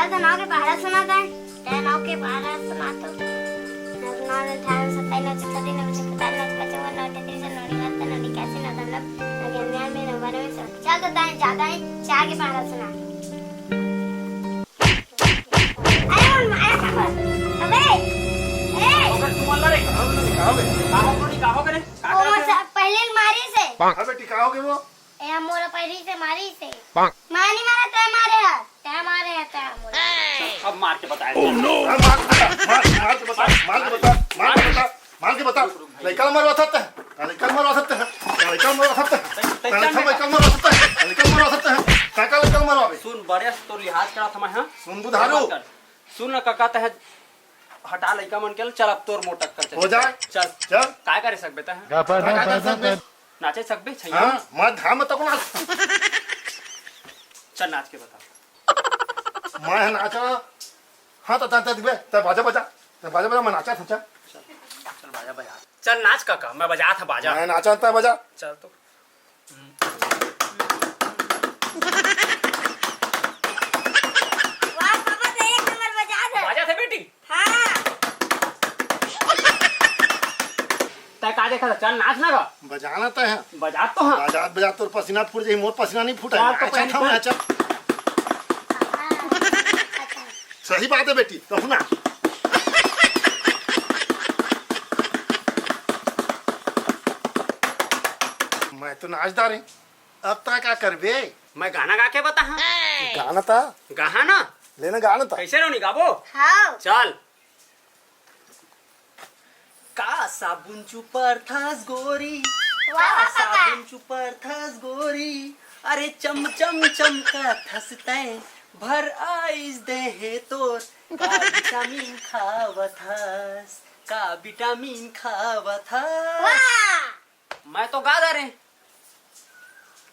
चल तो नाव के पहाड़ा सुना था ते नाव के पहाड़ा सुना तो नाव ने ठान सताई ना चलती ना मुझे पता ना पचवा ना टेकरी से नोड़ी लगता ना कैसे ना मतलब ज्ञान में ना बने में चल तो ताए ज्यादा है चाह के पहाड़ा सुना अरे मन माया खबर अबे ए तुम अल्लाह रे कहाओगे रे ओ पहले मारी से हां बेटी कहाओगे वो ए मोरा पहली से मारी से मानी मारा ते मारे है ते मोरा अब मार के बताए मार के बता लड़का मरवा सकते हैं लड़का मरवा सकते हैं लड़का मरवा सकते हैं लड़का मरवा सकते हैं लड़का मरवा सकते हैं काका लड़का मरवावे सुन बड़े तो लिहाज करा था मैं हां सुन बुधारू सुन ना काका तह हटा लइका मन के चल अब तोर मोटक कर हो जाए चल चल काय करे सकबे तह नाचे सकबे छैया हां मत धाम तक ना चल नाच के बता मैं नाचा हां तो दिबे त बाजा मैं नाचा था चल बाजा बजा चल नाच काका मैं बजा था बाजा मैं नाचा था बाजा चल तो वाह पापा तो एक नंबर बजा दे बाजा थे बेटी हां तय का देखा था चल नाच ना गा बजाना तो है बजा तो हां बजा तोर पसीना फूट जाई मोर पसीना नहीं फूटा अच्छा था अच्छा सही बात है बेटी तो सुना मैं तो नाचदार हूँ अब तक क्या करबे मैं गाना गा के बता हां गाना था गाना लेना गाना था कैसे रोनी गाबो हां चल का साबुन चुपर थास गोरी वाह का साबुन चुपर थास गोरी अरे चम चम चमका थसते भर आइस दे है तोर का विटामिन खावथस का विटामिन खावथस वाह मैं तो गा रे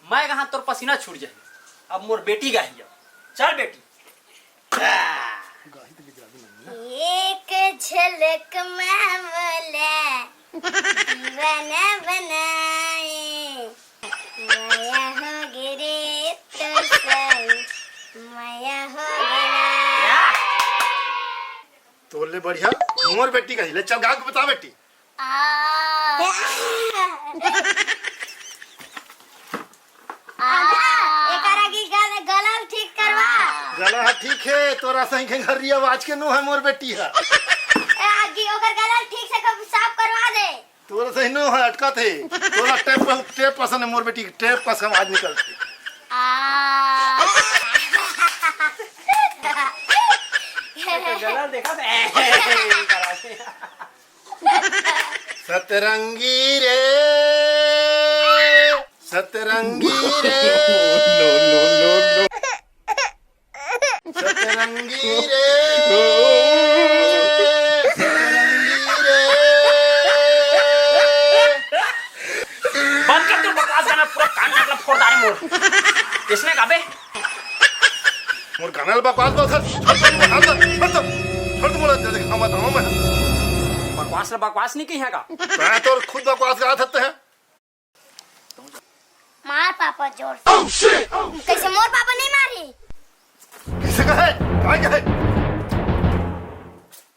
मैं कहा तोर पसीना छूट जाए अब मोर बेटी गाही चल बेटी एक झलक में बोले दीवाना बनाए माया हो गिरे तो सही माया हो गया तोले बढ़िया मोर बेटी का ले चल गा के बता बेटी एकरा की गला ठीक करवा गला ठीक है तोरा सही के घर रिया आवाज के नो है मोर बेटी है आगे ओकर गला ठीक से साफ करवा दे तोरा सही नो है अटका थे तोरा टेप पसंद है मोर बेटी टेप पसंद आवाज निकलती गला देखा सतरंगी रे सतरंगी रे सतरंगी रे बंद कर तू बकवास गाना पूरा कान नाक फोड़ दारे मोर इसने गाबे मोर गाना बकवास बोल छोड़ मोला देख हम बताऊं मैं बकवास नहीं कही है का मैं तो खुद बकवास गा सकते हैं मार पापा जोर से कैसे मोर पापा नहीं मारी किसे कहे काय कहे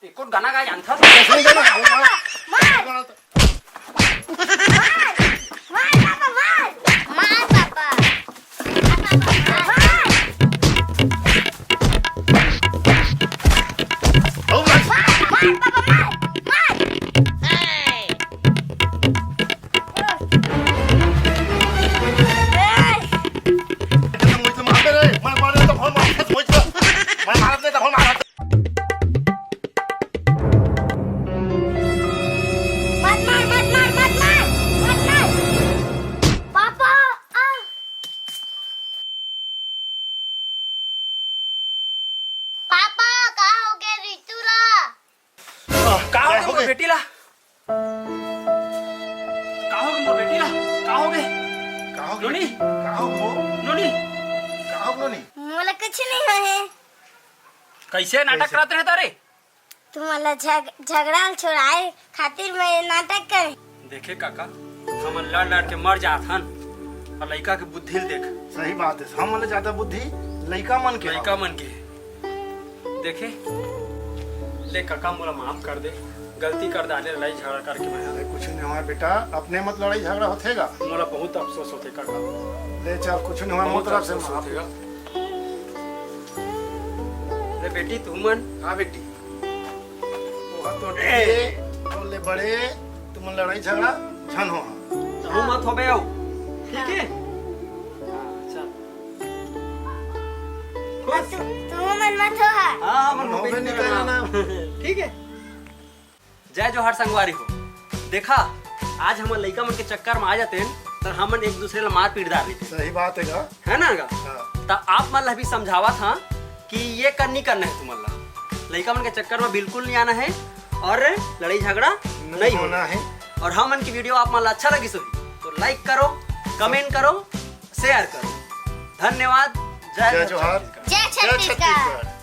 एक और गाना गा जानता कैसे नहीं गाना मार पापा मार पापा बेटीला नोनी मोला कुछ नहीं है कैसे नाटक करते रहता रे तुम्हारा झगड़ा छोड़ाए खातिर मैं नाटक कर देखे काका हम लड़ लड़ के मर जात हन और लड़का के बुद्धि देख सही बात है हम वाले ज्यादा बुद्धि लड़का मन के लड़का मन के देखे ले काका मोला माफ कर दे, गलती कर डाले लड़ाई झगड़ा करके मैं। अरे कुछ नहीं हुआ बेटा, अपने मत लड़ाई झगड़ा होतेगा। मोला बहुत अफसोस होते काका, ले चल कुछ नहीं हुआ, मोर तरफ से माफ। ले बेटी तू मन। हाँ बेटी, वो तो डरे, तो ले बड़े, तुम लड़ाई झगड़ा झन हो। तू मत हो बे आओ, ठीक है? चल तू मन मत हो। हाँ मन होबे नहीं करना। ठीक है। जय जोहार संगवारी हो। देखा आज हम लइका मन के चक्कर में आ जाते हैं तो हमन एक दूसरे ला मार पीट डाल देते सही बात है गा। है ना गा? हाँ। तो आप मन ला भी समझावा था कि ये करनी करना है तुमन ला, लइका मन के चक्कर में बिल्कुल नहीं आना है और लड़ाई झगड़ा नहीं होना है। और हमन की वीडियो आप मन ला अच्छा लगी तो लाइक करो, कमेंट करो, शेयर करो। धन्यवाद। जय जोहार। जय छत्तीसगढ़।